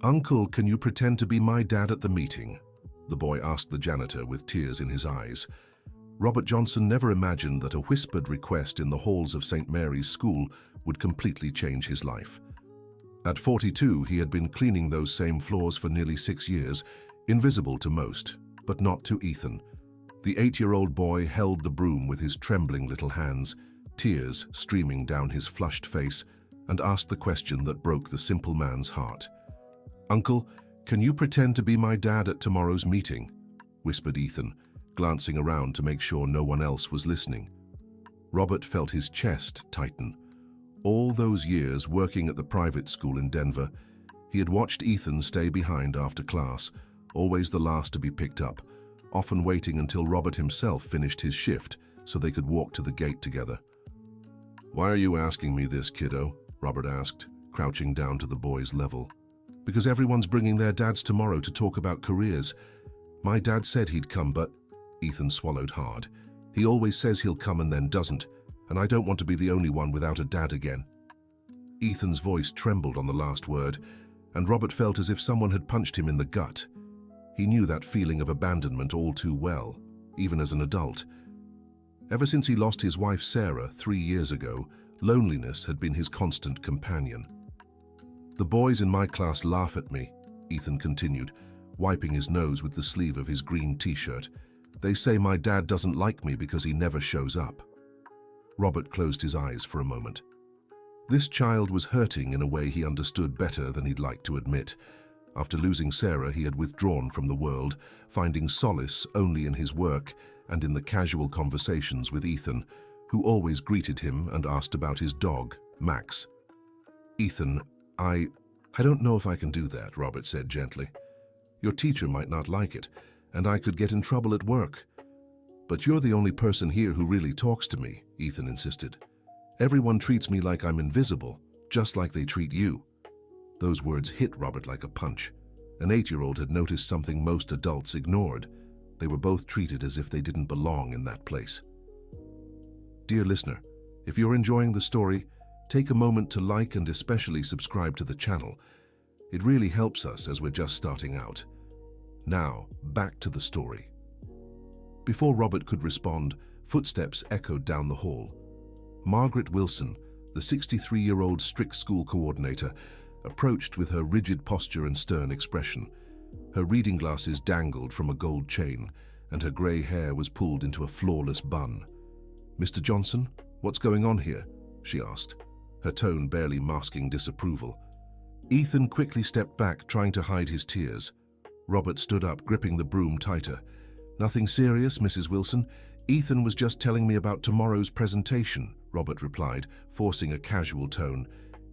"Uncle, can you pretend to be my dad at the meeting?" the boy asked the janitor with tears in his eyes. Robert Johnson never imagined that a whispered request in the halls of St. Mary's School would completely change his life. At 42, he had been cleaning those same floors for nearly 6 years, invisible to most, but not to Ethan. The 8-year-old boy held the broom with his trembling little hands, tears streaming down his flushed face, and asked the question that broke the simple man's heart. "Uncle, can you pretend to be my dad at tomorrow's meeting?" whispered Ethan, glancing around to make sure no one else was listening. Robert felt his chest tighten. All those years working at the private school in Denver, he had watched Ethan stay behind after class, always the last to be picked up, often waiting until Robert himself finished his shift so they could walk to the gate together. "Why are you asking me this, kiddo?" Robert asked, crouching down to the boy's level. "Because everyone's bringing their dads tomorrow to talk about careers. My dad said he'd come, but..." Ethan swallowed hard. "He always says he'll come and then doesn't, and I don't want to be the only one without a dad again." Ethan's voice trembled on the last word, and Robert felt as if someone had punched him in the gut. He knew that feeling of abandonment all too well, even as an adult. Ever since he lost his wife Sarah 3 years ago, loneliness had been his constant companion. "The boys in my class laugh at me," Ethan continued, wiping his nose with the sleeve of his green t-shirt. "They say my dad doesn't like me because he never shows up." Robert closed his eyes for a moment. This child was hurting in a way he understood better than he'd like to admit. After losing Sarah, he had withdrawn from the world, finding solace only in his work and in the casual conversations with Ethan, who always greeted him and asked about his dog, Max. "Ethan, I don't know if I can do that," Robert said gently. "Your teacher might not like it, and I could get in trouble at work." "But you're the only person here who really talks to me," Ethan insisted. "Everyone treats me like I'm invisible, just like they treat you." Those words hit Robert like a punch. An 8-year-old had noticed something most adults ignored. They were both treated as if they didn't belong in that place. Dear listener, if you're enjoying the story, take a moment to like and especially subscribe to the channel. It really helps us as we're just starting out. Now, back to the story. Before Robert could respond, footsteps echoed down the hall. Margaret Wilson, the 63-year-old strict school coordinator, approached with her rigid posture and stern expression. Her reading glasses dangled from a gold chain, and her grey hair was pulled into a flawless bun. "Mr. Johnson, what's going on here?" she asked, her tone barely masking disapproval. Ethan quickly stepped back, trying to hide his tears. Robert stood up, gripping the broom tighter. "Nothing serious, Mrs. Wilson. Ethan was just telling me about tomorrow's presentation," Robert replied, forcing a casual tone.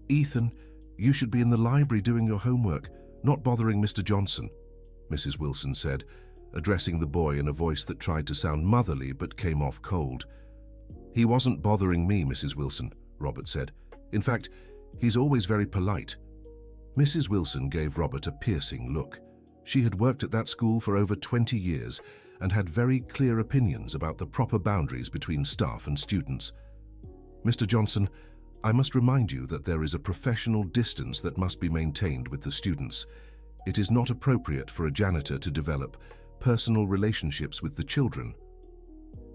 "Ethan, you should be in the library doing your homework, not bothering Mr. Johnson," Mrs. Wilson said, addressing the boy in a voice that tried to sound motherly but came off cold. "He wasn't bothering me, Mrs. Wilson," Robert said. "In fact, he's always very polite." Mrs. Wilson gave Robert a piercing look. She had worked at that school for over 20 years and had very clear opinions about the proper boundaries between staff and students. "Mr. Johnson, I must remind you that there is a professional distance that must be maintained with the students. It is not appropriate for a janitor to develop personal relationships with the children."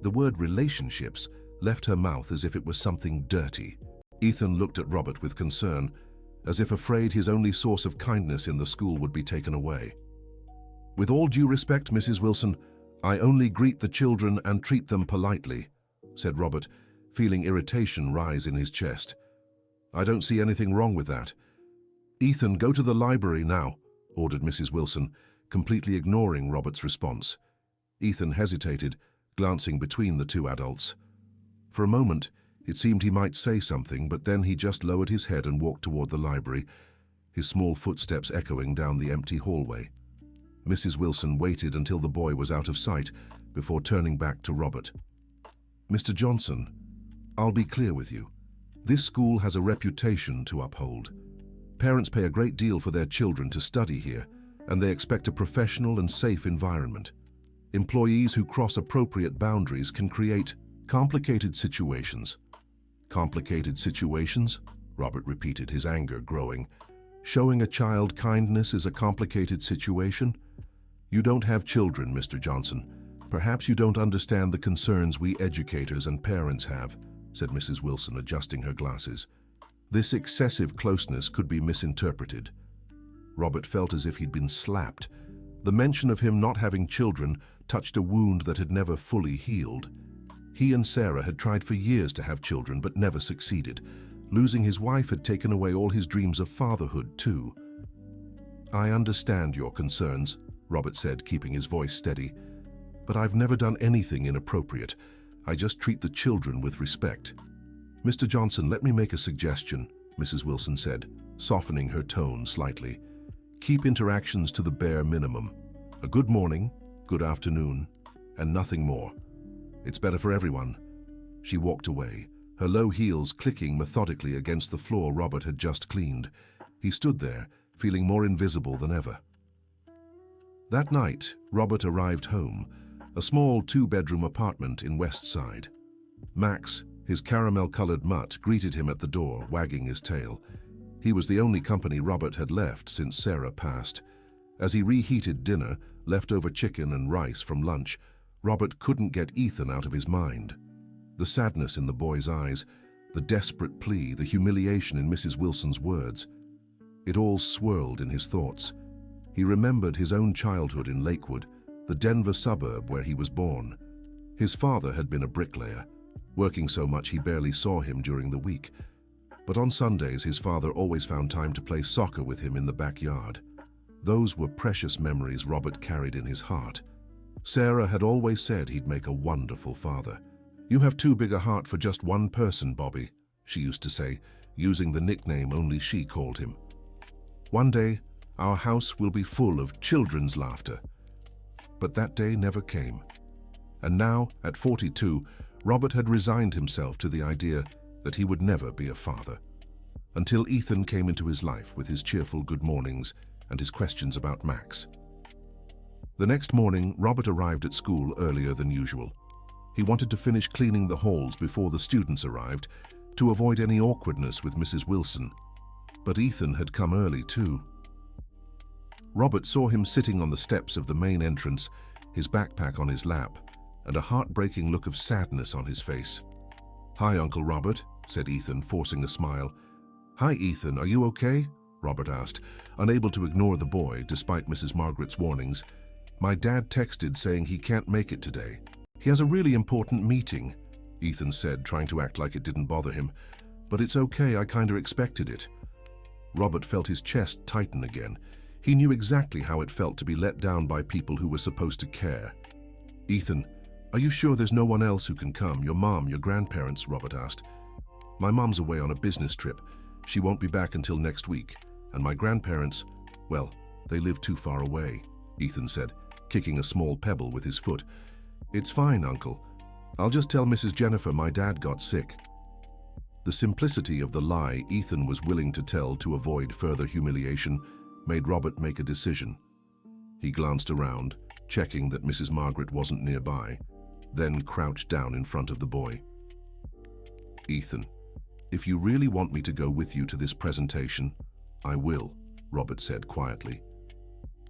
The word relationships left her mouth as if it was something dirty. Ethan looked at Robert with concern, as if afraid his only source of kindness in the school would be taken away. "With all due respect, Mrs. Wilson, I only greet the children and treat them politely," said Robert, feeling irritation rise in his chest. "I don't see anything wrong with that." "Ethan, go to the library now," ordered Mrs. Wilson, completely ignoring Robert's response. Ethan hesitated, glancing between the two adults. For a moment, it seemed he might say something, but then he just lowered his head and walked toward the library, his small footsteps echoing down the empty hallway. Mrs. Wilson waited until the boy was out of sight before turning back to Robert. "Mr. Johnson, I'll be clear with you. This school has a reputation to uphold. Parents pay a great deal for their children to study here, and they expect a professional and safe environment. Employees who cross appropriate boundaries can create complicated situations." "Complicated situations?" Robert repeated, his anger growing. Showing a child kindness is a complicated situation. You don't have children, Mr. Johnson. Perhaps you don't understand the concerns we educators and parents have, said Mrs. Wilson, adjusting her glasses. This excessive closeness could be misinterpreted. Robert felt as if he'd been slapped. The mention of him not having children touched a wound that had never fully healed. He and Sarah had tried for years to have children but never succeeded. Losing his wife had taken away all his dreams of fatherhood, too. I understand your concerns, Robert said, keeping his voice steady. But I've never done anything inappropriate. I just treat the children with respect. Mr. Johnson, let me make a suggestion, Mrs. Wilson said, softening her tone slightly. Keep interactions to the bare minimum. A good morning, good afternoon, and nothing more. It's better for everyone. She walked away, her low heels clicking methodically against the floor Robert had just cleaned. He stood there, feeling more invisible than ever. That night, Robert arrived home, a small two-bedroom apartment in West Side. Max, his caramel-colored mutt, greeted him at the door, wagging his tail. He was the only company Robert had left since Sarah passed. As he reheated dinner, leftover chicken and rice from lunch, Robert couldn't get Ethan out of his mind. The sadness in the boy's eyes, the desperate plea, the humiliation in Mrs. Wilson's words. It all swirled in his thoughts. He remembered his own childhood in Lakewood, the Denver suburb where he was born. His father had been a bricklayer, working so much he barely saw him during the week. But on Sundays, his father always found time to play soccer with him in the backyard. Those were precious memories Robert carried in his heart. Sarah had always said he'd make a wonderful father. You have too big a heart for just one person, Bobby, she used to say, using the nickname only she called him. One day, our house will be full of children's laughter. But that day never came. And now, at 42, Robert had resigned himself to the idea that he would never be a father. Until Ethan came into his life with his cheerful good mornings and his questions about Max. The next morning, Robert arrived at school earlier than usual. He wanted to finish cleaning the halls before the students arrived, to avoid any awkwardness with Mrs. Wilson. But Ethan had come early too. Robert saw him sitting on the steps of the main entrance, his backpack on his lap, and a heartbreaking look of sadness on his face. "Hi, Uncle Robert," said Ethan, forcing a smile. "Hi, Ethan, are you okay?" Robert asked, unable to ignore the boy despite Mrs. Margaret's warnings. "My dad texted saying he can't make it today. He has a really important meeting," Ethan said, trying to act like it didn't bother him. "But it's okay, I kinda expected it." Robert felt his chest tighten again. He knew exactly how it felt to be let down by people who were supposed to care. "Ethan, are you sure there's no one else who can come? Your mom, your grandparents?" Robert asked. "My mom's away on a business trip. She won't be back until next week. And my grandparents, well, they live too far away," Ethan said, kicking a small pebble with his foot. "It's fine, Uncle. I'll just tell Mrs. Jennifer my dad got sick." The simplicity of the lie Ethan was willing to tell to avoid further humiliation made Robert make a decision. He glanced around, checking that Mrs. Margaret wasn't nearby, then crouched down in front of the boy. "Ethan, if you really want me to go with you to this presentation, I will," Robert said quietly.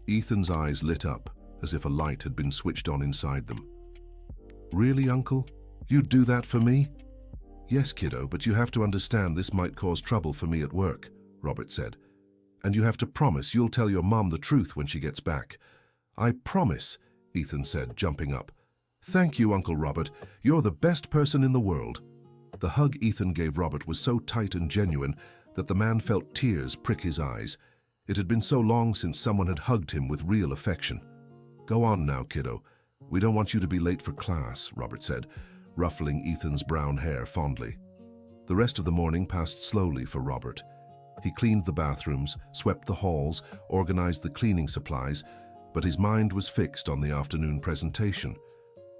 Ethan's eyes lit up as if a light had been switched on inside them. "Really, Uncle? You'd do that for me?" "Yes, kiddo, but you have to understand this might cause trouble for me at work," Robert said. "And you have to promise you'll tell your mom the truth when she gets back." "I promise," Ethan said, jumping up. "Thank you, Uncle Robert. You're the best person in the world." The hug Ethan gave Robert was so tight and genuine that the man felt tears prick his eyes. It had been so long since someone had hugged him with real affection. "Go on now, kiddo. We don't want you to be late for class," Robert said, ruffling Ethan's brown hair fondly. The rest of the morning passed slowly for Robert. He cleaned the bathrooms, swept the halls, organized the cleaning supplies, but his mind was fixed on the afternoon presentation.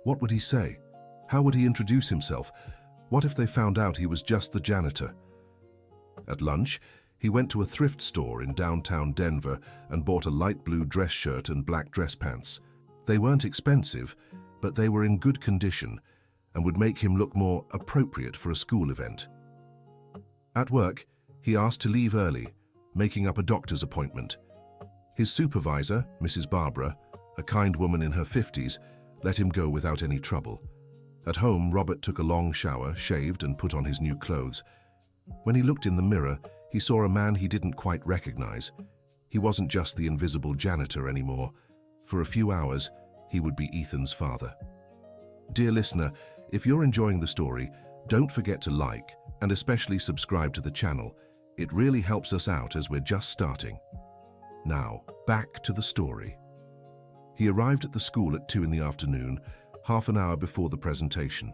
What would he say? How would he introduce himself? What if they found out he was just the janitor? At lunch, he went to a thrift store in downtown Denver and bought a light blue dress shirt and black dress pants. They weren't expensive, but they were in good condition and would make him look more appropriate for a school event. At work, he asked to leave early, making up a doctor's appointment. His supervisor, Mrs. Barbara, a kind woman in her 50s, let him go without any trouble. At home, Robert took a long shower, shaved, and put on his new clothes. When he looked in the mirror, he saw a man he didn't quite recognize. He wasn't just the invisible janitor anymore. For a few hours, he would be Ethan's father. Dear listener, if you're enjoying the story, don't forget to like and especially subscribe to the channel. It really helps us out as we're just starting. Now, back to the story. He arrived at the school at 2 in the afternoon, half an hour before the presentation.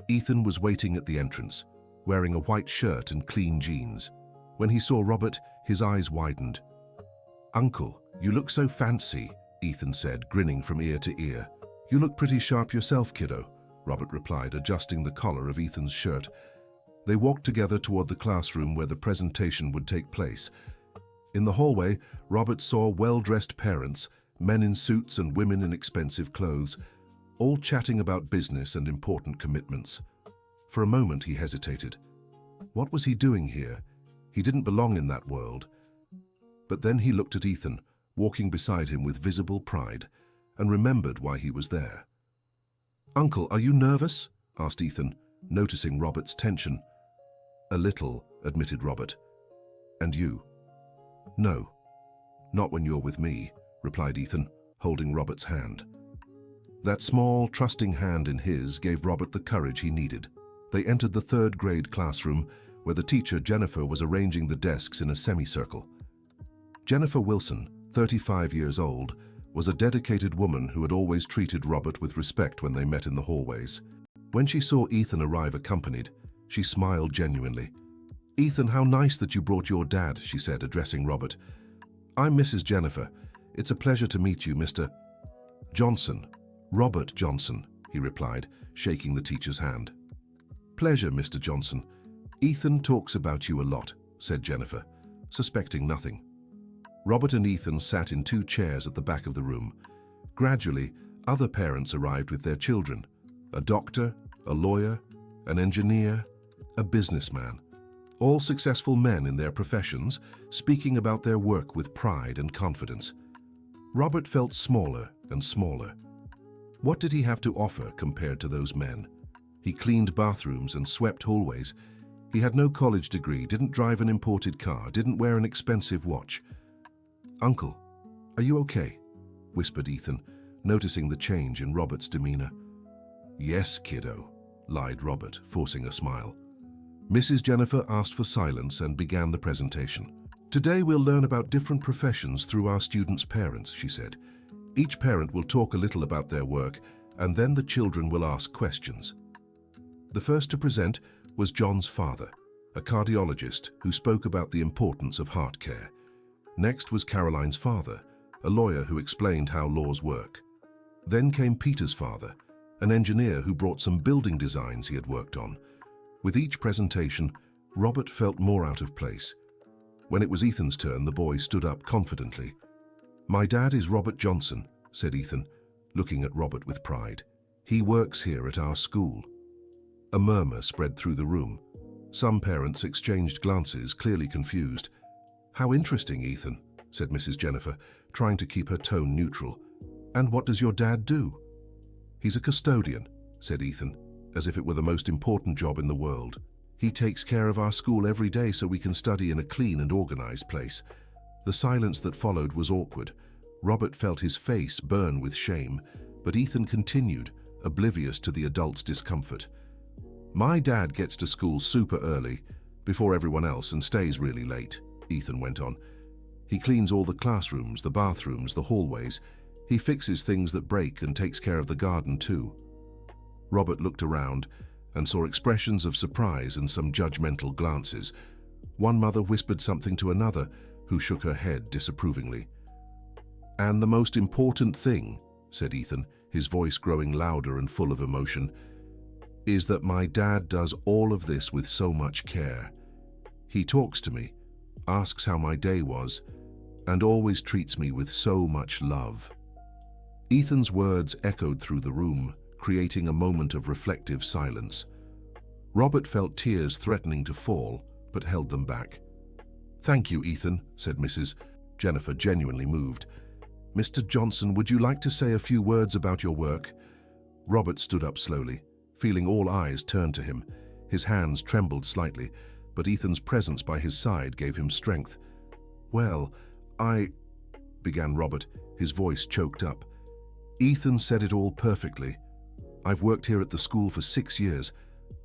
Ethan was waiting at the entrance, wearing a white shirt and clean jeans. When he saw Robert, his eyes widened. "Uncle, you look so fancy," Ethan said, grinning from ear to ear. "You look pretty sharp yourself, kiddo," Robert replied, adjusting the collar of Ethan's shirt. They walked together toward the classroom where the presentation would take place. In the hallway, Robert saw well-dressed parents, men in suits and women in expensive clothes, all chatting about business and important commitments. For a moment he hesitated. What was he doing here? He didn't belong in that world. But then he looked at Ethan, walking beside him with visible pride, and remembered why he was there. "Uncle, are you nervous?" asked Ethan, noticing Robert's tension. "A little," admitted Robert. "And you?" "No, not when you're with me," replied Ethan, holding Robert's hand. That small, trusting hand in his gave Robert the courage he needed. They entered the 3rd grade classroom, where the teacher, Jennifer, was arranging the desks in a semicircle. Jennifer Wilson, 35 years old, was a dedicated woman who had always treated Robert with respect when they met in the hallways. When she saw Ethan arrive accompanied, she smiled genuinely. "Ethan, how nice that you brought your dad," she said, addressing Robert. "I'm Mrs. Jennifer. It's a pleasure to meet you, Mr. Johnson." "Robert Johnson," he replied, shaking the teacher's hand. "Pleasure, Mr. Johnson. Ethan talks about you a lot," said Jennifer, suspecting nothing. Robert and Ethan sat in 2 chairs at the back of the room. Gradually, other parents arrived with their children. A doctor, a lawyer, an engineer, a businessman. All successful men in their professions, speaking about their work with pride and confidence. Robert felt smaller and smaller. What did he have to offer compared to those men? He cleaned bathrooms and swept hallways. He had no college degree, didn't drive an imported car, didn't wear an expensive watch. "Uncle, are you okay?" whispered Ethan, noticing the change in Robert's demeanor. "Yes, kiddo," lied Robert, forcing a smile. Mrs. Jennifer asked for silence and began the presentation. "Today we'll learn about different professions through our students' parents," she said. "Each parent will talk a little about their work, and then the children will ask questions." The first to present was John's father, a cardiologist who spoke about the importance of heart care. Next was Caroline's father, a lawyer who explained how laws work. Then came Peter's father, an engineer who brought some building designs he had worked on. With each presentation, Robert felt more out of place. When it was Ethan's turn, the boy stood up confidently. "My dad is Robert Johnson," said Ethan, looking at Robert with pride. "He works here at our school." A murmur spread through the room. Some parents exchanged glances, clearly confused. "How interesting, Ethan," said Mrs. Jennifer, trying to keep her tone neutral. "And what does your dad do?" "He's a custodian," said Ethan, as if it were the most important job in the world. "He takes care of our school every day so we can study in a clean and organized place." The silence that followed was awkward. Robert felt his face burn with shame, but Ethan continued, oblivious to the adults' discomfort. "My dad gets to school super early, before everyone else, and stays really late," Ethan went on. "He cleans all the classrooms, the bathrooms, the hallways. He fixes things that break and takes care of the garden too." Robert looked around and saw expressions of surprise and some judgmental glances. One mother whispered something to another, who shook her head disapprovingly. "And the most important thing," said Ethan, his voice growing louder and full of emotion, "is that my dad does all of this with so much care. He talks to me, asks how my day was, and always treats me with so much love." Ethan's words echoed through the room, creating a moment of reflective silence. Robert felt tears threatening to fall, but held them back. "Thank you, Ethan," said Mrs. Jennifer, genuinely moved. "Mr. Johnson, would you like to say a few words about your work?" Robert stood up slowly, feeling all eyes turned to him. His hands trembled slightly, but Ethan's presence by his side gave him strength. "Well, began Robert, his voice choked up. Ethan said it all perfectly. "I've worked here at the school for 6 years.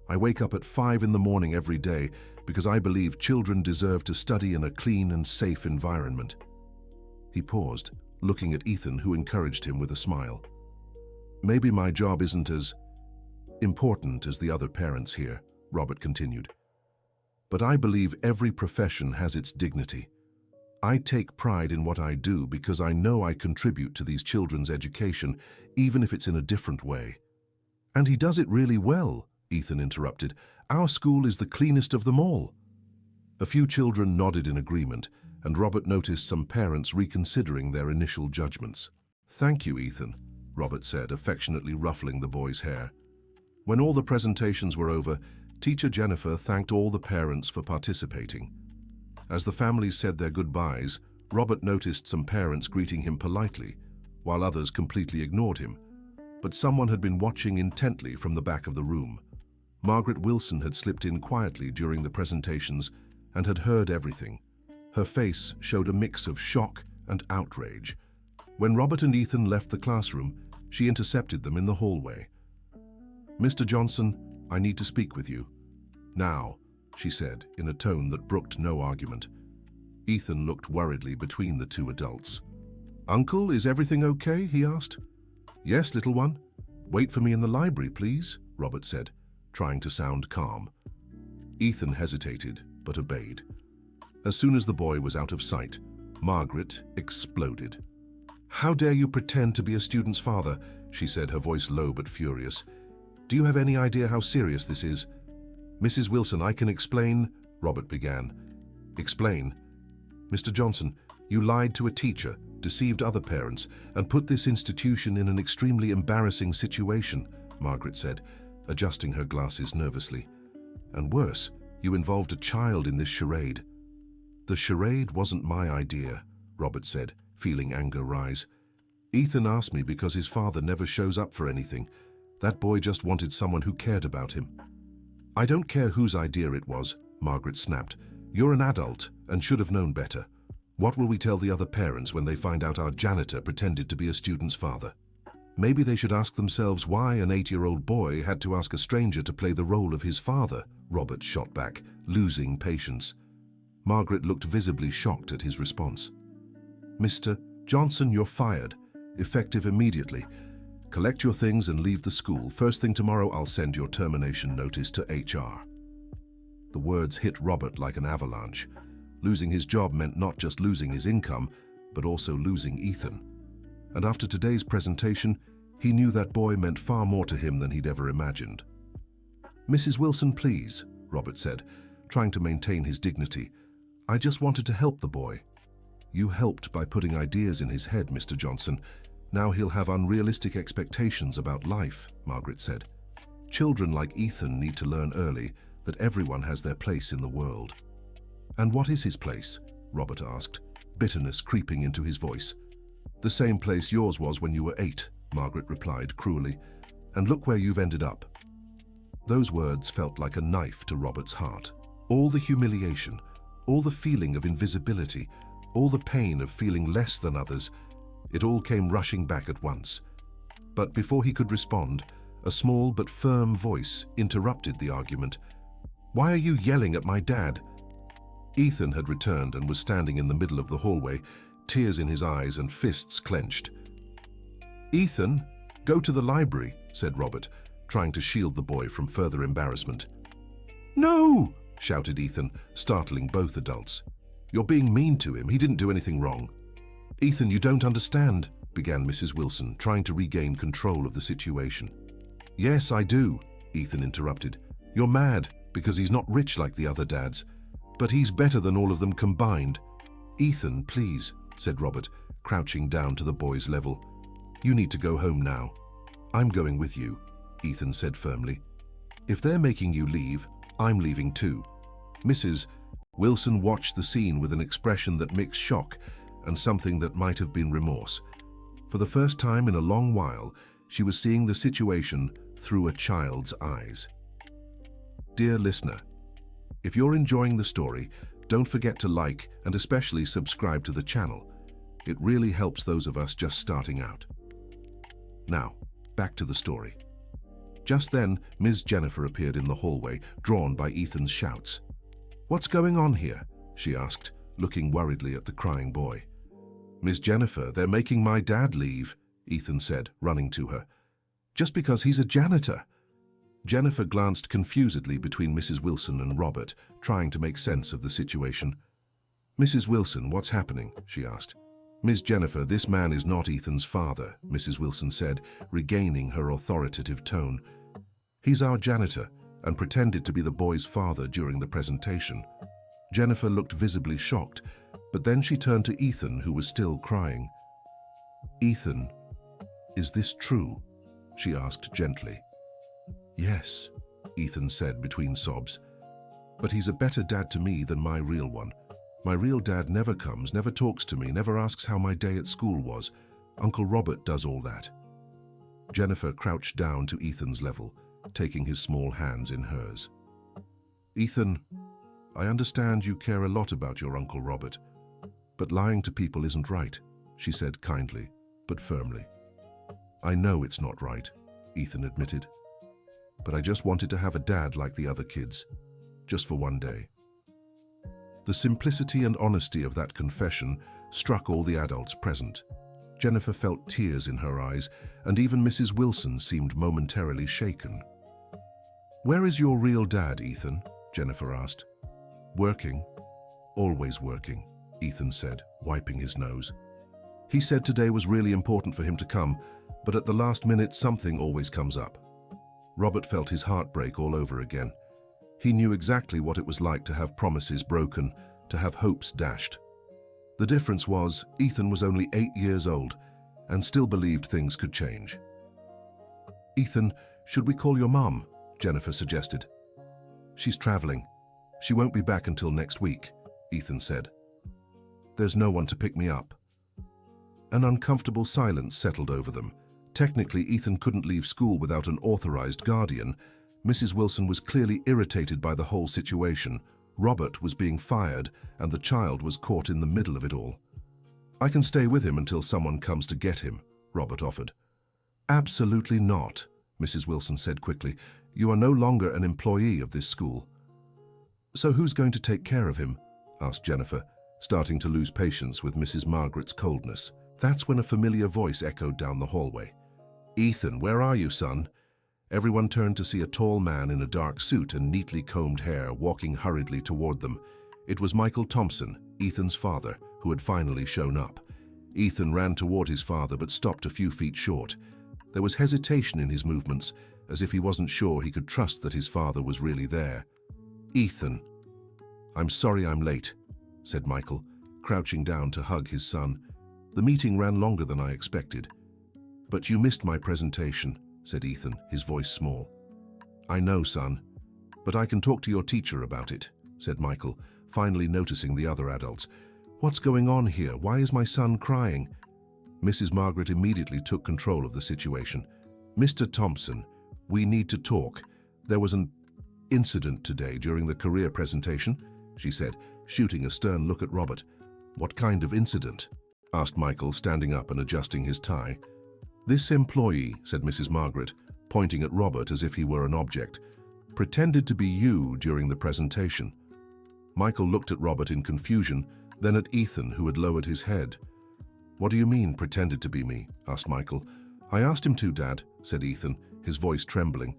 I wake up at 5 in the morning every day because I believe children deserve to study in a clean and safe environment." He paused, looking at Ethan, who encouraged him with a smile. "Maybe my job isn't as important as the other parents here," Robert continued. "But I believe every profession has its dignity. I take pride in what I do because I know I contribute to these children's education, even if it's in a different way." "And he does it really well," Ethan interrupted. "Our school is the cleanest of them all." A few children nodded in agreement, and Robert noticed some parents reconsidering their initial judgments. "Thank you, Ethan," Robert said, affectionately ruffling the boy's hair. When all the presentations were over, Teacher Jennifer thanked all the parents for participating. As the families said their goodbyes, Robert noticed some parents greeting him politely, while others completely ignored him. But someone had been watching intently from the back of the room. Margaret Wilson had slipped in quietly during the presentations and had heard everything. Her face showed a mix of shock and outrage. When Robert and Ethan left the classroom, she intercepted them in the hallway. "Mr. Johnson, I need to speak with you." "Now," she said, in a tone that brooked no argument. Ethan looked worriedly between the two adults. "Uncle, is everything okay?" he asked. "Yes, little one. Wait for me in the library, please," Robert said, trying to sound calm. Ethan hesitated, but obeyed. As soon as the boy was out of sight, Margaret exploded. "How dare you pretend to be a student's father?" she said, her voice low but furious. "Do you have any idea how serious this is?" "Mrs. Wilson, I can explain," Robert began. "Explain? Mr. Johnson, you lied to a teacher, deceived other parents, and put this institution in an extremely embarrassing situation," Margaret said, adjusting her glasses nervously. "And worse, you involved a child in this charade." "The charade wasn't my idea," Robert said, feeling anger rise. "Ethan asked me because his father never shows up for anything. That boy just wanted someone who cared about him." "I don't care whose idea it was," Margaret snapped. "You're an adult and should have known better. What will we tell the other parents when they find out our janitor pretended to be a student's father? Maybe they should ask themselves why an 8-year-old boy had to ask a stranger to play the role of his father," Robert shot back, losing patience. Margaret looked visibly shocked at his response. "Mr. Johnson, you're fired, effective immediately. Collect your things and leave the school. First thing tomorrow, I'll send your termination notice to HR." The words hit Robert like an avalanche. Losing his job meant not just losing his income, but also losing Ethan. And after today's presentation, he knew that boy meant far more to him than he'd ever imagined. "Mrs. Wilson, please," Robert said, trying to maintain his dignity. "I just wanted to help the boy." "You helped by putting ideas in his head, Mr. Johnson. Now he'll have unrealistic expectations about life," Margaret said. "Children like Ethan need to learn early that everyone has their place in the world." "And what is his place?" Robert asked, bitterness creeping into his voice. "The same place yours was when you were 8, Margaret replied cruelly. "And look where you've ended up." Those words felt like a knife to Robert's heart. All the humiliation, all the feeling of invisibility, all the pain of feeling less than others, it all came rushing back at once. But before he could respond, a small but firm voice interrupted the argument. "Why are you yelling at my dad?" Ethan had returned and was standing in the middle of the hallway, tears in his eyes and fists clenched. "Ethan, go to the library," said Robert, trying to shield the boy from further embarrassment. "No!" shouted Ethan, startling both adults. "You're being mean to him. He didn't do anything wrong." "Ethan, you don't understand," began Mrs. Wilson, trying to regain control of the situation. "Yes, I do," Ethan interrupted. "You're mad because he's not rich like the other dads. But he's better than all of them combined." "Ethan, please," said Robert, crouching down to the boy's level. "You need to go home now." "I'm going with you," Ethan said firmly. "If they're making you leave, I'm leaving too." Mrs. Wilson watched the scene with an expression that mixed shock and something that might have been remorse. For the first time in a long while, she was seeing the situation through a child's eyes. Dear listener, if you're enjoying the story, don't forget to like and especially subscribe to the channel. It really helps those of us just starting out. Now, back to the story. Just then, Ms. Jennifer appeared in the hallway, drawn by Ethan's shouts. "What's going on here?" she asked, looking worriedly at the crying boy. "Miss Jennifer, they're making my dad leave," Ethan said, running to her. "Just because he's a janitor." Jennifer glanced confusedly between Mrs. Wilson and Robert, trying to make sense of the situation. "Mrs. Wilson, what's happening?" she asked. "Miss Jennifer, this man is not Ethan's father," Mrs. Wilson said, regaining her authoritative tone. "He's our janitor and pretended to be the boy's father during the presentation." Jennifer looked visibly shocked, but then she turned to Ethan, who was still crying. "Ethan, is this true?" she asked gently. "Yes," Ethan said between sobs. "But he's a better dad to me than my real one. My real dad never comes, never talks to me, never asks how my day at school was. Uncle Robert does all that." Jennifer crouched down to Ethan's level, taking his small hands in hers. "Ethan, I understand you care a lot about your Uncle Robert, but lying to people isn't right," she said kindly, but firmly. "I know it's not right," Ethan admitted, "but I just wanted to have a dad like the other kids, just for one day." The simplicity and honesty of that confession struck all the adults present. Jennifer felt tears in her eyes, and even Mrs. Wilson seemed momentarily shaken. "Where is your real dad, Ethan?" Jennifer asked. "Working. Always working," Ethan said, wiping his nose. "He said today was really important for him to come, but at the last minute something always comes up." Robert felt his heart break all over again. He knew exactly what it was like to have promises broken, to have hopes dashed. The difference was, Ethan was only 8 years old and still believed things could change. "Ethan, should we call your mom?" Jennifer suggested. "She's traveling. She won't be back until next week," Ethan said. "There's no one to pick me up." An uncomfortable silence settled over them. Technically, Ethan couldn't leave school without an authorized guardian. Mrs. Wilson was clearly irritated by the whole situation. Robert was being fired, and the child was caught in the middle of it all. "I can stay with him until someone comes to get him," Robert offered. "Absolutely not," Mrs. Wilson said quickly. "You are no longer an employee of this school." "So who's going to take care of him?" asked Jennifer, starting to lose patience with Mrs. Margaret's coldness. That's when a familiar voice echoed down the hallway. "Ethan, where are you, son?" Everyone turned to see a tall man in a dark suit and neatly combed hair walking hurriedly toward them. It was Michael Thompson, Ethan's father, who had finally shown up. Ethan ran toward his father but stopped a few feet short. There was hesitation in his movements, as if he wasn't sure he could trust that his father was really there. "Ethan, I'm sorry I'm late," said Michael, crouching down to hug his son. "The meeting ran longer than I expected." "But you missed my presentation," said Ethan, his voice small. "I know, son, but I can talk to your teacher about it," said Michael, finally noticing the other adults. "What's going on here? Why is my son crying?" Mrs. Margaret immediately took control of the situation. "Mr. Thompson, we need to talk. There was an incident today during the career presentation," she said, shooting a stern look at Robert. "What kind of incident?" asked Michael, standing up and adjusting his tie. "This employee," said Mrs. Margaret, pointing at Robert as if he were an object, "pretended to be you during the presentation." Michael looked at Robert in confusion, then at Ethan, who had lowered his head. "What do you mean, pretended to be me?" asked Michael. "I asked him to, Dad," said Ethan, his voice trembling.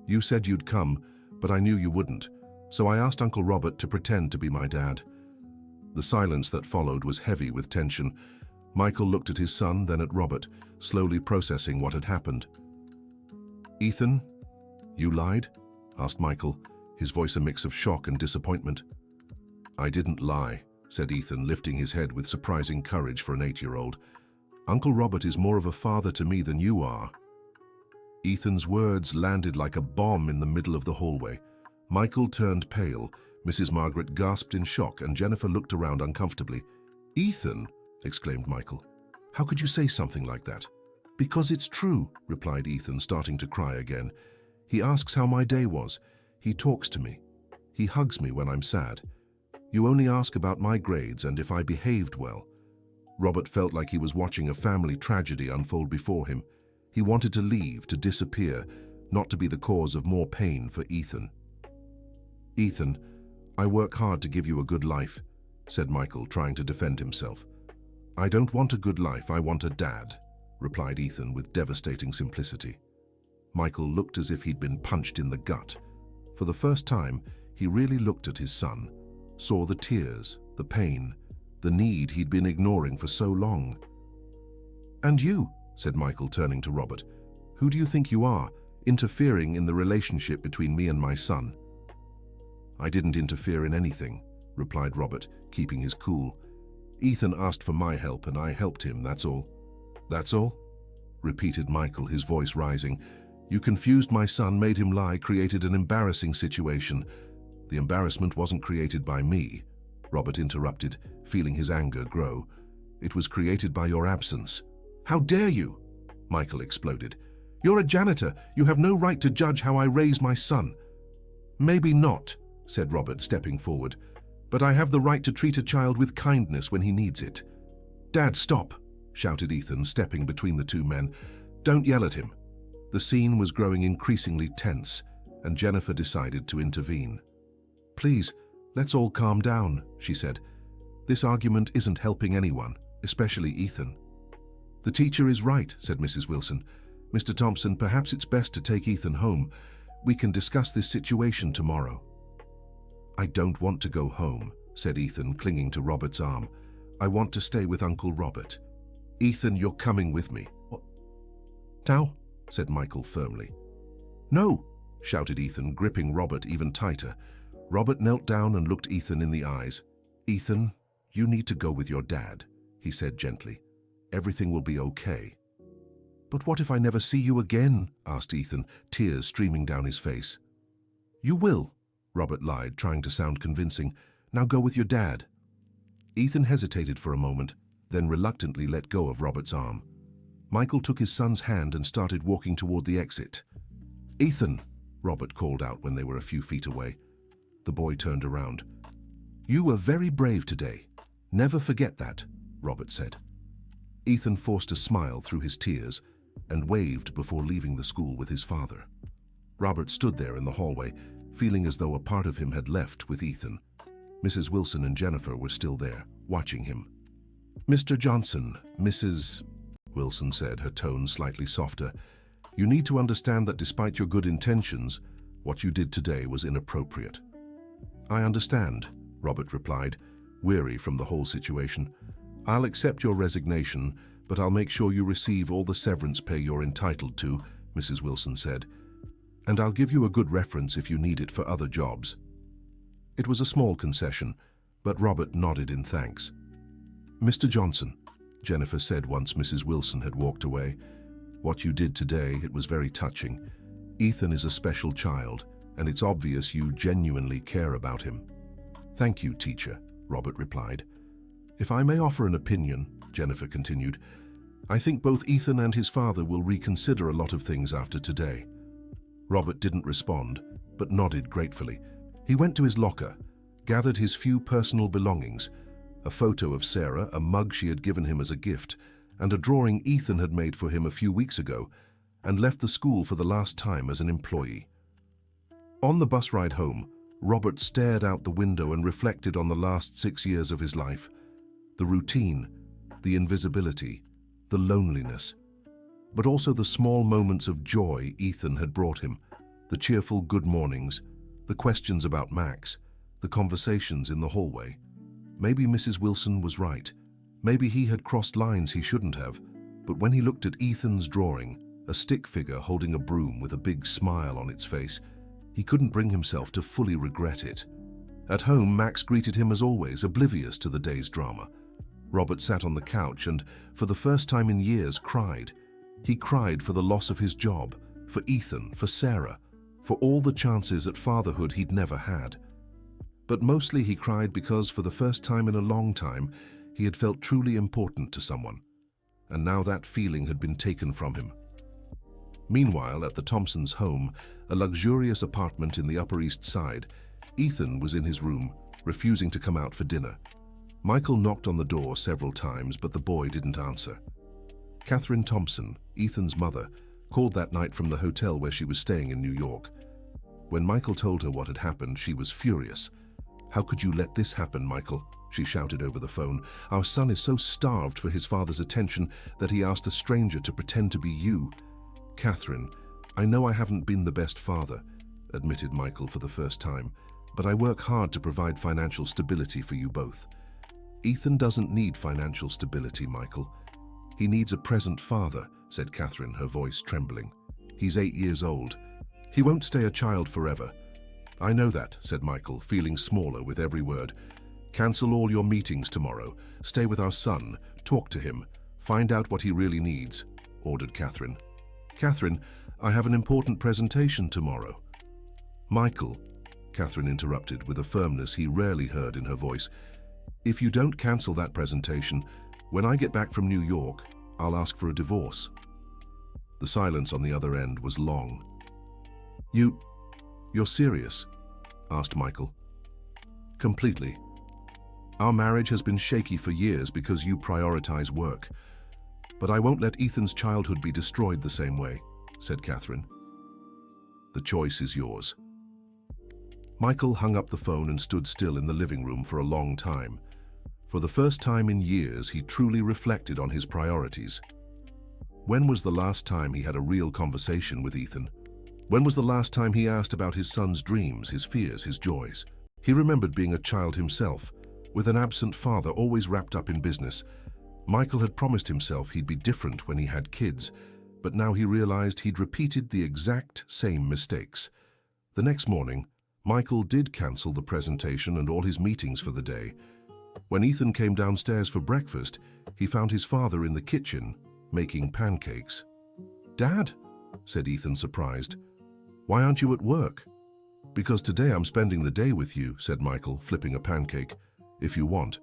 "You said you'd come, but I knew you wouldn't, so I asked Uncle Robert to pretend to be my dad." The silence that followed was heavy with tension. Michael looked at his son, then at Robert, slowly processing what had happened. "Ethan, you lied?" asked Michael, his voice a mix of shock and disappointment. "I didn't lie," said Ethan, lifting his head with surprising courage for an 8-year-old. "Uncle Robert is more of a father to me than you are." Ethan's words landed like a bomb in the middle of the hallway. Michael turned pale, Mrs. Margaret gasped in shock and Jennifer looked around uncomfortably. "Ethan!" exclaimed Michael. "How could you say something like that?" "Because it's true," replied Ethan, starting to cry again. "He asks how my day was. He talks to me. He hugs me when I'm sad. You only ask about my grades and if I behaved well." Robert felt like he was watching a family tragedy unfold before him. He wanted to leave, to disappear, not to be the cause of more pain for Ethan. "Ethan, I work hard to give you a good life," said Michael, trying to defend himself. "I don't want a good life, I want a dad," replied Ethan with devastating simplicity. Michael looked as if he'd been punched in the gut. For the first time, he really looked at his son, saw the tears, the pain, the need he'd been ignoring for so long. "And you," said Michael, turning to Robert, "who do you think you are, interfering in the relationship between me and my son?" "I didn't interfere in anything," replied Robert, keeping his cool. "Ethan asked for my help and I helped him, that's all." "That's all?" repeated Michael, his voice rising. "You confused my son, made him lie, created an embarrassing situation." "The embarrassment wasn't created by me," Robert interrupted, feeling his anger grow. "It was created by your absence." "How dare you?" Michael exploded. "You're a janitor. You have no right to judge how I raise my son." "Maybe not," said Robert, stepping forward. "But I have the right to treat a child with kindness when he needs it." "Dad, stop!" shouted Ethan, stepping between the two men. "Don't yell at him." The scene was growing increasingly tense, and Jennifer decided to intervene. "Please, let's all calm down," she said. "This argument isn't helping anyone, especially Ethan." "The teacher is right," said Mrs. Wilson. "Mr. Thompson, perhaps it's best to take Ethan home. We can discuss this situation tomorrow." "I don't want to go home," said Ethan, clinging to Robert's arm. "I want to stay with Uncle Robert." "Ethan, you're coming with me." "What?" "Now," said Michael firmly. "No," shouted Ethan, gripping Robert even tighter. Robert knelt down and looked Ethan in the eyes. "Ethan, you need to go with your dad," he said gently. "Everything will be okay." "But what if I never see you again?" asked Ethan, tears streaming down his face. "You will," Robert lied, trying to sound convincing. "Now go with your dad." Ethan hesitated for a moment, then reluctantly let go of Robert's arm. Michael took his son's hand and started walking toward the exit. "Ethan," Robert called out when they were a few feet away. The boy turned around. "You were very brave today. Never forget that," Robert said. Ethan forced a smile through his tears and waved before leaving the school with his father. Robert stood there in the hallway, feeling as though a part of him had left with Ethan. Mrs. Wilson and Jennifer were still there, watching him. "Mr. Johnson, Mrs. Wilson said, her tone slightly softer, "you need to understand that despite your good intentions, what you did today was inappropriate." "I understand," Robert replied, weary from the whole situation. "I'll accept your resignation, but I'll make sure you receive all the severance pay you're entitled to," Mrs. Wilson said. "And I'll give you a good reference if you need it for other jobs." It was a small concession, but Robert nodded in thanks. "Mr. Johnson," Jennifer said once Mrs. Wilson had walked away, "what you did today, it was very touching. Ethan is a special child, and it's obvious you genuinely care about him." "Thank you, teacher," Robert replied. "If I may offer an opinion," Jennifer continued, "I think both Ethan and his father will reconsider a lot of things after today." Robert didn't respond, but nodded gratefully. He went to his locker, gathered his few personal belongings, a photo of Sarah, a mug she had given him as a gift, and a drawing Ethan had made for him a few weeks ago, and left the school for the last time as an employee. On the bus ride home, Robert stared out the window and reflected on the last 6 years of his life. The routine, the invisibility, the loneliness, but also the small moments of joy Ethan had brought him, the cheerful good mornings, the questions about Max, the conversations in the hallway. Maybe Mrs. Wilson was right. Maybe he had crossed lines he shouldn't have, but when he looked at Ethan's drawing, a stick figure holding a broom with a big smile on its face, he couldn't bring himself to fully regret it. At home, Max greeted him as always, oblivious to the day's drama. Robert sat on the couch and, for the first time in years, cried. He cried for the loss of his job, for Ethan, for Sarah, for all the chances at fatherhood he'd never had. But mostly he cried because for the first time in a long time, he had felt truly important to someone. And now that feeling had been taken from him. Meanwhile, at the Thompsons' home, a luxurious apartment in the Upper East Side, Ethan was in his room, refusing to come out for dinner. Michael knocked on the door several times, but the boy didn't answer. Catherine Thompson, Ethan's mother, called that night from the hotel where she was staying in New York. When Michael told her what had happened, she was furious. "How could you let this happen, Michael?" she shouted over the phone. "Our son is so starved for his father's attention that he asked a stranger to pretend to be you." "Catherine, I know I haven't been the best father," admitted Michael for the first time, "but I work hard to provide financial stability for you both." "Ethan doesn't need financial stability, Michael. He needs a present father," said Catherine, her voice trembling. "He's 8 years old. He won't stay a child forever." "I know that," said Michael, feeling smaller with every word. "Cancel all your meetings tomorrow. Stay with our son. Talk to him. Find out what he really needs," ordered Catherine. "Catherine, I have an important presentation tomorrow." "Michael," Catherine interrupted with a firmness he rarely heard in her voice, "if you don't cancel that presentation, when I get back from New York, I'll ask for a divorce." The silence on the other end was long. You're serious?" asked Michael. "Completely. Our marriage has been shaky for years because you prioritize work. But I won't let Ethan's childhood be destroyed the same way," said Catherine. "The choice is yours." Michael hung up the phone and stood still in the living room for a long time. For the first time in years, he truly reflected on his priorities. When was the last time he had a real conversation with Ethan? When was the last time he asked about his son's dreams, his fears, his joys? He remembered being a child himself, with an absent father always wrapped up in business. Michael had promised himself he'd be different when he had kids, but now he realized he'd repeated the exact same mistakes. The next morning, Michael did cancel the presentation and all his meetings for the day. When Ethan came downstairs for breakfast, he found his father in the kitchen, making pancakes. "Dad," said Ethan, surprised, "why aren't you at work?" "Because today I'm spending the day with you," said Michael, flipping a pancake. "If you want."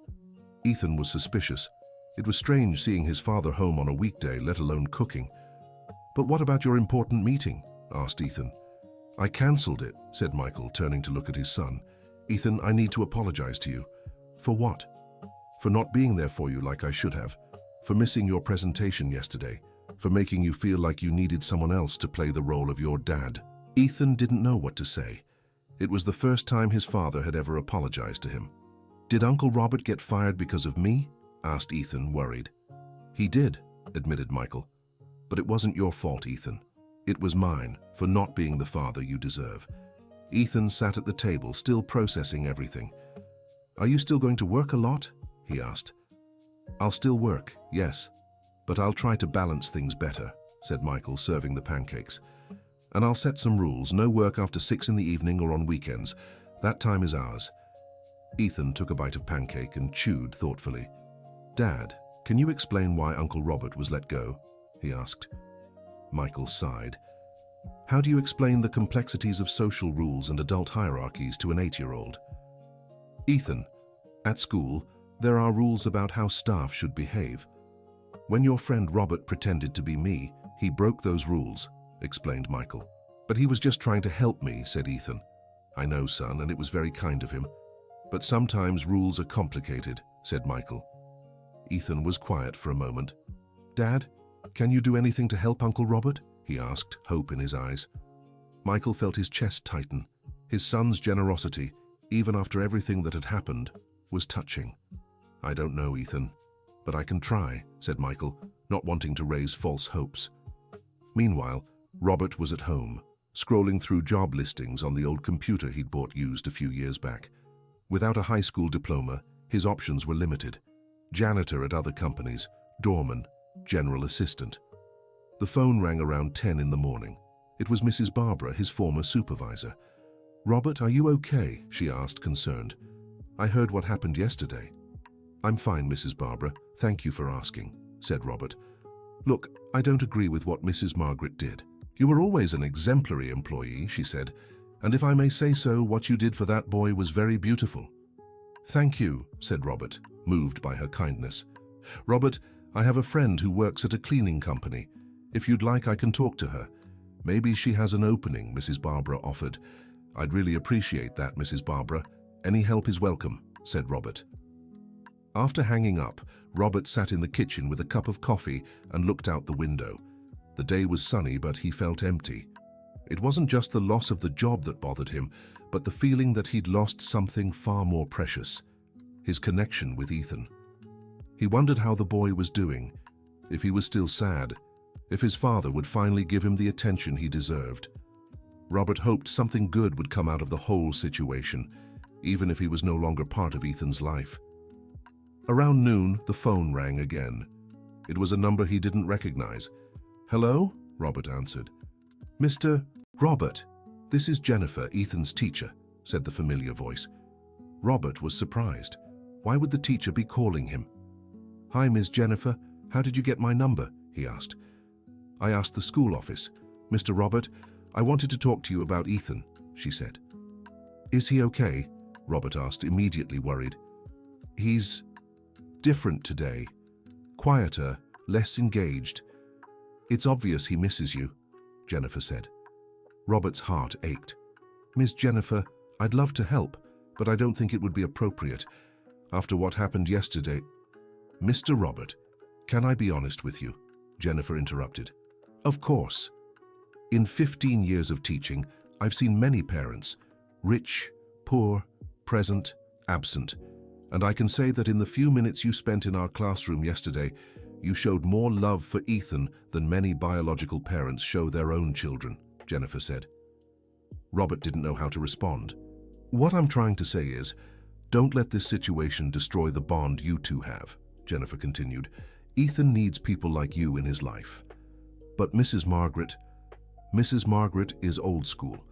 Ethan was suspicious. It was strange seeing his father home on a weekday, let alone cooking. "But what about your important meeting?" asked Ethan. "I cancelled it," said Michael, turning to look at his son. "Ethan, I need to apologize to you." "For what?" "For not being there for you like I should have. For missing your presentation yesterday. For making you feel like you needed someone else to play the role of your dad." Ethan didn't know what to say. It was the first time his father had ever apologized to him. "Did Uncle Robert get fired because of me?" asked Ethan, worried. "He did," admitted Michael. "But it wasn't your fault, Ethan. It was mine, for not being the father you deserve." Ethan sat at the table, still processing everything. "Are you still going to work a lot?" he asked. "I'll still work, yes. But I'll try to balance things better," said Michael, serving the pancakes. "And I'll set some rules. No work after 6 in the evening or on weekends. That time is ours." Ethan took a bite of pancake and chewed thoughtfully. "Dad, can you explain why Uncle Robert was let go?" he asked. Michael sighed. "How do you explain the complexities of social rules and adult hierarchies to an 8-year-old? "Ethan, at school, there are rules about how staff should behave. When your friend Robert pretended to be me, he broke those rules," explained Michael. "But he was just trying to help me," said Ethan. "I know, son, and it was very kind of him. But sometimes rules are complicated," said Michael. Ethan was quiet for a moment. "Dad, can you do anything to help Uncle Robert?" he asked, hope in his eyes. Michael felt his chest tighten. His son's generosity, even after everything that had happened, was touching. "I don't know, Ethan, but I can try," said Michael, not wanting to raise false hopes. Meanwhile, Robert was at home, scrolling through job listings on the old computer he'd bought used a few years back. Without a high school diploma, his options were limited. Janitor at other companies, doorman, general assistant. The phone rang around 10 in the morning. It was Mrs. Barbara, his former supervisor. "Robert, are you okay?" she asked, concerned. "I heard what happened yesterday." "I'm fine, Mrs. Barbara. Thank you for asking," said Robert. "Look, I don't agree with what Mrs. Margaret did." "You were always an exemplary employee," she said. And if I may say so, what you did for that boy was very beautiful." "Thank you," said Robert, moved by her kindness. "Robert, I have a friend who works at a cleaning company. If you'd like, I can talk to her. Maybe she has an opening," Mrs. Barbara offered. "I'd really appreciate that, Mrs. Barbara. Any help is welcome," said Robert. After hanging up, Robert sat in the kitchen with a cup of coffee and looked out the window. The day was sunny, but he felt empty. It wasn't just the loss of the job that bothered him, but the feeling that he'd lost something far more precious: his connection with Ethan. He wondered how the boy was doing, if he was still sad, if his father would finally give him the attention he deserved. Robert hoped something good would come out of the whole situation, even if he was no longer part of Ethan's life. Around noon, the phone rang again. It was a number he didn't recognize. "Hello?" Robert answered. "Mr. Robert, this is Jennifer, Ethan's teacher," said the familiar voice. Robert was surprised. Why would the teacher be calling him? "Hi, Miss Jennifer. How did you get my number?" he asked. "I asked the school office. Mr. Robert, I wanted to talk to you about Ethan," she said. "Is he okay?" Robert asked, immediately worried. "He's different today. Quieter, less engaged. It's obvious he misses you," Jennifer said. Robert's heart ached. "Miss Jennifer, I'd love to help, but I don't think it would be appropriate. After what happened yesterday—" "Mr. Robert, can I be honest with you?" Jennifer interrupted. "Of course. In 15 years of teaching, I've seen many parents, rich, poor, present, absent, and I can say that in the few minutes you spent in our classroom yesterday, you showed more love for Ethan than many biological parents show their own children," Jennifer said. Robert didn't know how to respond. "What I'm trying to say is, don't let this situation destroy the bond you two have," Jennifer continued. "Ethan needs people like you in his life. But Mrs. Margaret is old school.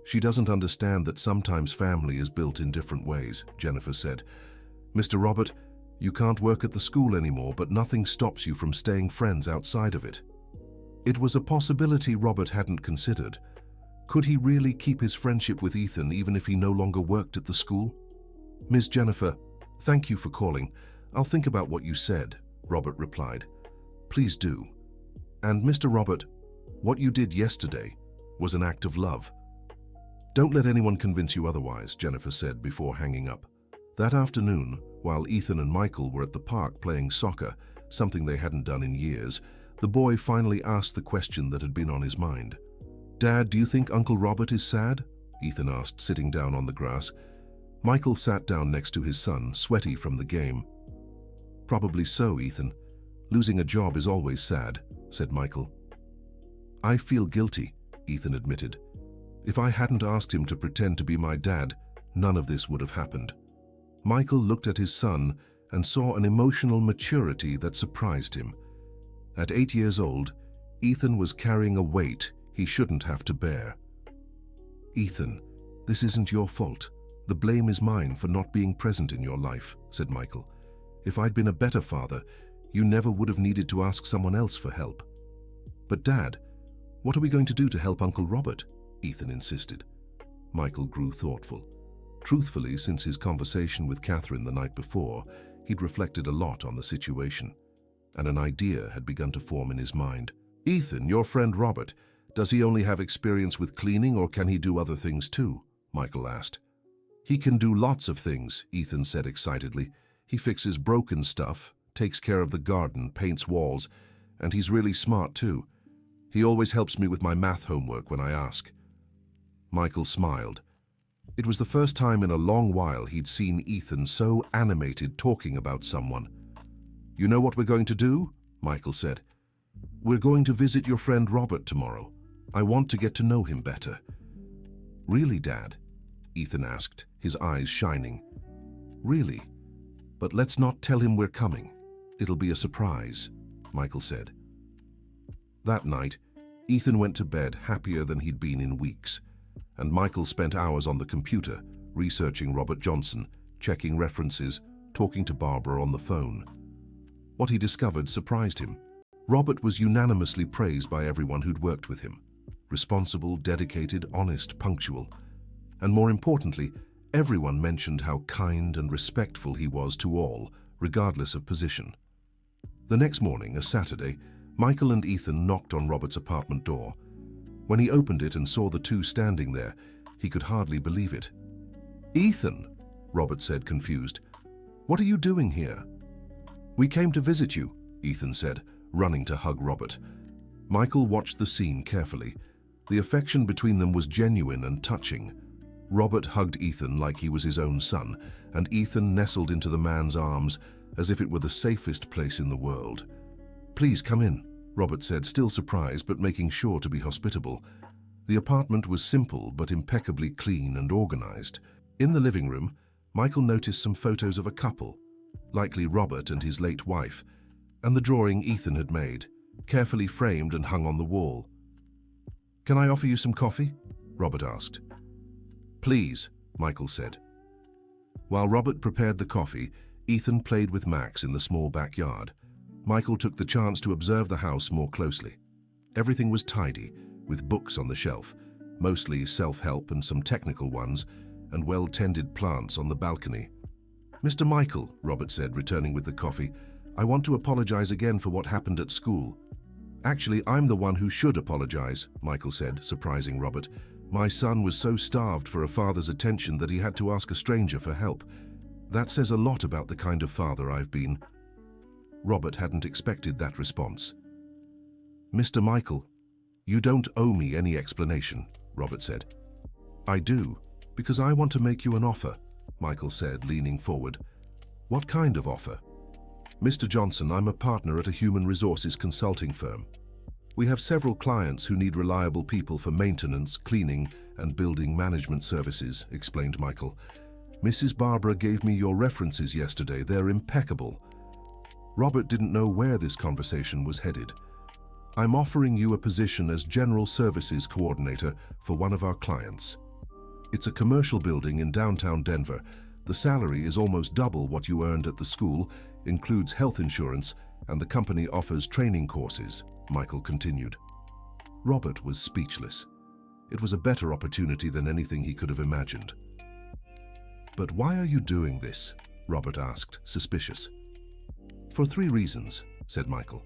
She doesn't understand that sometimes family is built in different ways," Jennifer said. "Mr. Robert, you can't work at the school anymore, but nothing stops you from staying friends outside of it." It was a possibility Robert hadn't considered. Could he really keep his friendship with Ethan even if he no longer worked at the school? "Miss Jennifer, thank you for calling. I'll think about what you said," Robert replied. "Please do. And Mr. Robert, what you did yesterday was an act of love." "Don't let anyone convince you otherwise," Jennifer said before hanging up. That afternoon, while Ethan and Michael were at the park playing soccer, something they hadn't done in years, the boy finally asked the question that had been on his mind. "Dad, do you think Uncle Robert is sad?" Ethan asked, sitting down on the grass. Michael sat down next to his son, sweaty from the game. "Probably so, Ethan. Losing a job is always sad," said Michael. "I feel guilty," Ethan admitted. "If I hadn't asked him to pretend to be my dad, none of this would have happened." Michael looked at his son and saw an emotional maturity that surprised him. At 8 years old, Ethan was carrying a weight he shouldn't have to bear. "Ethan, this isn't your fault. The blame is mine for not being present in your life," said Michael. "If I'd been a better father, you never would have needed to ask someone else for help." "But Dad, what are we going to do to help Uncle Robert?" Ethan insisted. Michael grew thoughtful. Truthfully, since his conversation with Catherine the night before, he'd reflected a lot on the situation, and an idea had begun to form in his mind. "Ethan, your friend Robert, does he only have experience with cleaning or can he do other things too?" Michael asked. "He can do lots of things," Ethan said excitedly. "He fixes broken stuff, takes care of the garden, paints walls, and he's really smart too. He always helps me with my math homework when I ask." Michael smiled. It was the first time in a long while he'd seen Ethan so animated talking about someone. "You know what we're going to do?" Michael said. "We're going to visit your friend Robert tomorrow. I want to get to know him better." "Really, Dad?" Ethan asked, his eyes shining. "Really. But let's not tell him we're coming. It'll be a surprise," Michael said. That night, Ethan went to bed happier than he'd been in weeks, and Michael spent hours on the computer, researching Robert Johnson, checking references, talking to Barbara on the phone. What he discovered surprised him. Robert was unanimously praised by everyone who'd worked with him. Responsible, dedicated, honest, punctual. And more importantly, everyone mentioned how kind and respectful he was to all, regardless of position. The next morning, a Saturday, Michael and Ethan knocked on Robert's apartment door. When he opened it and saw the two standing there, he could hardly believe it. "Ethan," Robert said, confused. "What are you doing here?" "We came to visit you," Ethan said, running to hug Robert. Michael watched the scene carefully. The affection between them was genuine and touching. Robert hugged Ethan like he was his own son, and Ethan nestled into the man's arms as if it were the safest place in the world. "Please come in," Robert said, still surprised but making sure to be hospitable. The apartment was simple but impeccably clean and organized. In the living room, Michael noticed some photos of a couple, likely Robert and his late wife, and the drawing Ethan had made, carefully framed and hung on the wall. "Can I offer you some coffee?" Robert asked. "Please," Michael said. While Robert prepared the coffee, Ethan played with Max in the small backyard. Michael took the chance to observe the house more closely. Everything was tidy, with books on the shelf, mostly self-help and some technical ones, and well-tended plants on the balcony. "Mr. Michael," Robert said, returning with the coffee, "I want to apologize again for what happened at school." "Actually, I'm the one who should apologize," Michael said, surprising Robert. "My son was so starved for a father's attention that he had to ask a stranger for help. That says a lot about the kind of father I've been." Robert hadn't expected that response. "Mr. Michael, you don't owe me any explanation," Robert said. "I do, because I want to make you an offer," Michael said, leaning forward. "What kind of offer?" "Mr. Johnson, I'm a partner at a human resources consulting firm. We have several clients who need reliable people for maintenance, cleaning, and building management services," explained Michael. "Mrs. Barbara gave me your references yesterday. They're impeccable." Robert didn't know where this conversation was headed. "I'm offering you a position as General Services Coordinator for one of our clients. It's a commercial building in downtown Denver. The salary is almost double what you earned at the school, includes health insurance, and the company offers training courses," Michael continued. Robert was speechless. It was a better opportunity than anything he could have imagined. "But why are you doing this?" Robert asked, suspicious. "For 3 reasons," said Michael.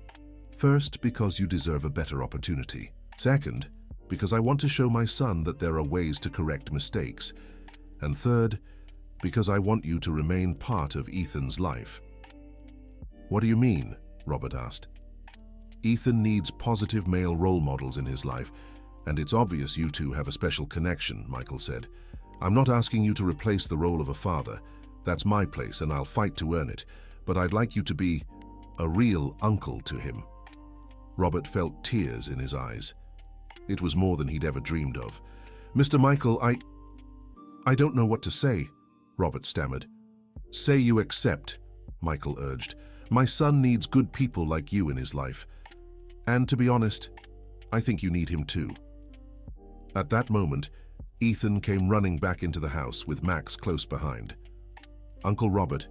"First, because you deserve a better opportunity. Second, because I want to show my son that there are ways to correct mistakes. And third, because I want you to remain part of Ethan's life." "What do you mean?" Robert asked. "Ethan needs positive male role models in his life, and it's obvious you two have a special connection," Michael said. "I'm not asking you to replace the role of a father. That's my place, and I'll fight to earn it. But I'd like you to be a real uncle to him." Robert felt tears in his eyes. It was more than he'd ever dreamed of. "Mr. Michael, I don't know what to say," Robert stammered. "Say you accept," Michael urged. "My son needs good people like you in his life. And to be honest, I think you need him too." At that moment, Ethan came running back into the house with Max close behind. "Uncle Robert,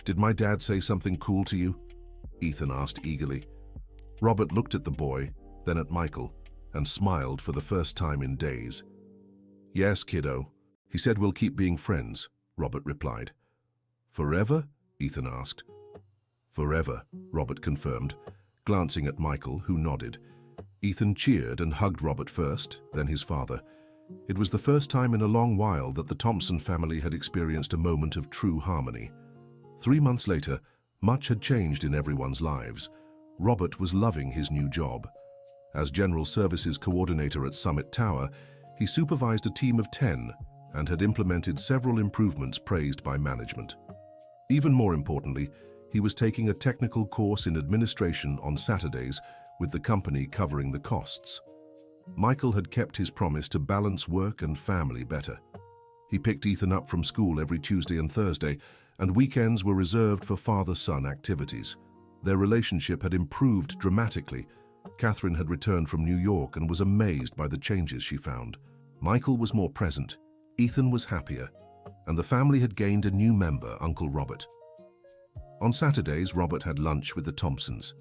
did my dad say something cool to you?" Ethan asked eagerly. Robert looked at the boy, then at Michael, and smiled for the first time in days. "Yes, kiddo. He said we'll keep being friends," Robert replied. "Forever?" Ethan asked. "Forever," Robert confirmed, glancing at Michael, who nodded. Ethan cheered and hugged Robert first, then his father. It was the first time in a long while that the Thompson family had experienced a moment of true harmony. 3 months later, much had changed in everyone's lives. Robert was loving his new job. As General Services Coordinator at Summit Tower, he supervised a team of 10 and had implemented several improvements praised by management. Even more importantly, he was taking a technical course in administration on Saturdays, with the company covering the costs. Michael had kept his promise to balance work and family better. He picked Ethan up from school every Tuesday and Thursday, and weekends were reserved for father-son activities. Their relationship had improved dramatically. Catherine had returned from New York and was amazed by the changes she found. Michael was more present, Ethan was happier, and the family had gained a new member, Uncle Robert. On Saturdays, Robert had lunch with the Thompsons.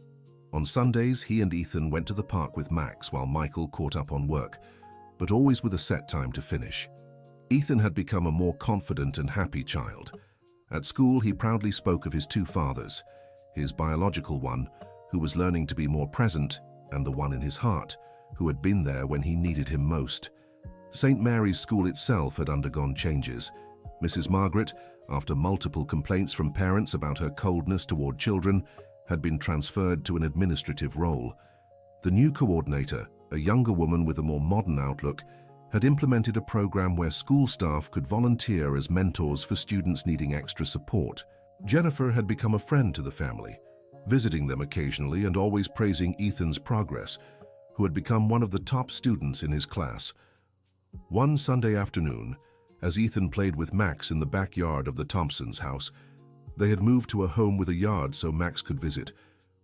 On Sundays, he and Ethan went to the park with Max while Michael caught up on work, but always with a set time to finish. Ethan had become a more confident and happy child. At school, he proudly spoke of his two fathers, his biological one, who was learning to be more present, and the one in his heart, who had been there when he needed him most. St. Mary's School itself had undergone changes. Mrs. Margaret, after multiple complaints from parents about her coldness toward children, had been transferred to an administrative role. The new coordinator, a younger woman with a more modern outlook, had implemented a program where school staff could volunteer as mentors for students needing extra support. Jennifer had become a friend to the family, visiting them occasionally and always praising Ethan's progress, who had become one of the top students in his class. One Sunday afternoon, as Ethan played with Max in the backyard of the Thompsons' house, they had moved to a home with a yard so Max could visit.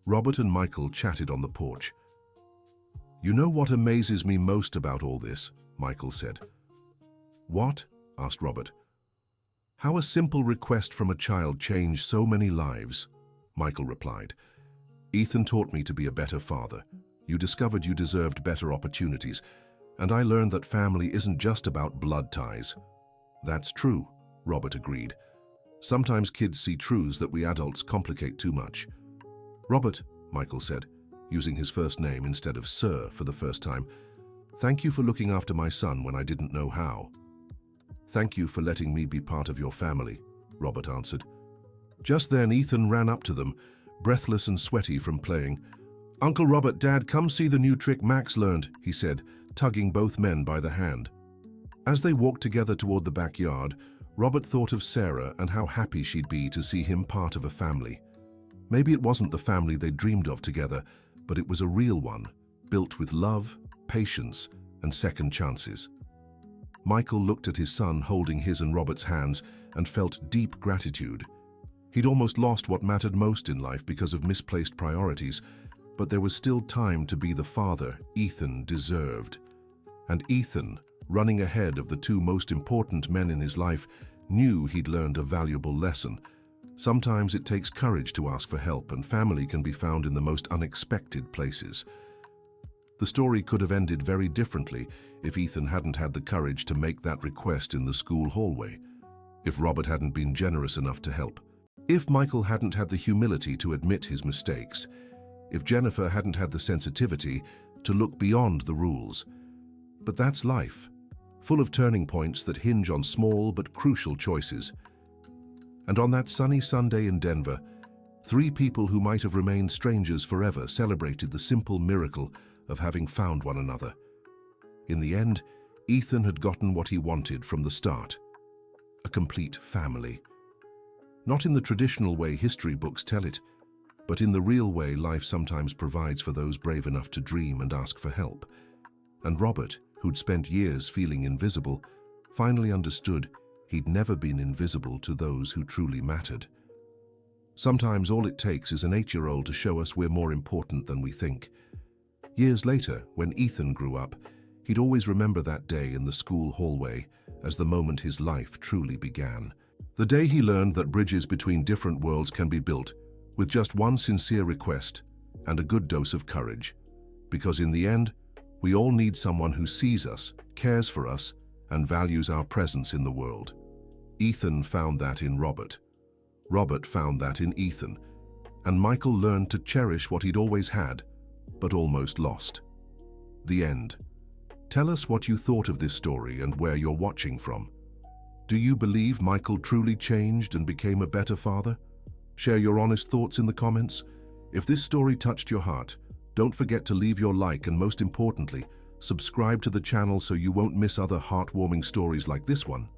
Robert and Michael chatted on the porch. "You know what amazes me most about all this?" Michael said. "What?" asked Robert. "How a simple request from a child changed so many lives," Michael replied. "Ethan taught me to be a better father. You discovered you deserved better opportunities, and I learned that family isn't just about blood ties." "That's true," Robert agreed. "Sometimes kids see truths that we adults complicate too much." "Robert," Michael said, using his first name instead of Sir for the first time, "thank you for looking after my son when I didn't know how." "Thank you for letting me be part of your family," Robert answered. Just then, Ethan ran up to them, breathless and sweaty from playing. "Uncle Robert, Dad, come see the new trick Max learned," he said, tugging both men by the hand. As they walked together toward the backyard, Robert thought of Sarah and how happy she'd be to see him part of a family. Maybe it wasn't the family they dreamed of together, but it was a real one, built with love, patience, and second chances. Michael looked at his son holding his and Robert's hands and felt deep gratitude. He'd almost lost what mattered most in life because of misplaced priorities, but there was still time to be the father Ethan deserved. And Ethan, running ahead of the two most important men in his life, knew he'd learned a valuable lesson. Sometimes it takes courage to ask for help, and family can be found in the most unexpected places. The story could have ended very differently if Ethan hadn't had the courage to make that request in the school hallway, if Robert hadn't been generous enough to help, if Michael hadn't had the humility to admit his mistakes, if Jennifer hadn't had the sensitivity to look beyond the rules. But that's life, full of turning points that hinge on small but crucial choices. And on that sunny Sunday in Denver, three people who might have remained strangers forever celebrated the simple miracle of having found one another. In the end, Ethan had gotten what he wanted from the start: a complete family. Not in the traditional way history books tell it, but in the real way life sometimes provides for those brave enough to dream and ask for help. And Robert, who'd spent years feeling invisible, finally understood he'd never been invisible to those who truly mattered. Sometimes all it takes is an 8-year-old to show us we're more important than we think. Years later, when Ethan grew up, he'd always remember that day in the school hallway as the moment his life truly began. The day he learned that bridges between different worlds can be built with just one sincere request and a good dose of courage. Because in the end, we all need someone who sees us, cares for us, and values our presence in the world. Ethan found that in Robert. Robert found that in Ethan. And Michael learned to cherish what he'd always had, but almost lost. The end. Tell us what you thought of this story and where you're watching from. Do you believe Michael truly changed and became a better father? Share your honest thoughts in the comments. If this story touched your heart, don't forget to leave your like and, most importantly, subscribe to the channel so you won't miss other heartwarming stories like this one.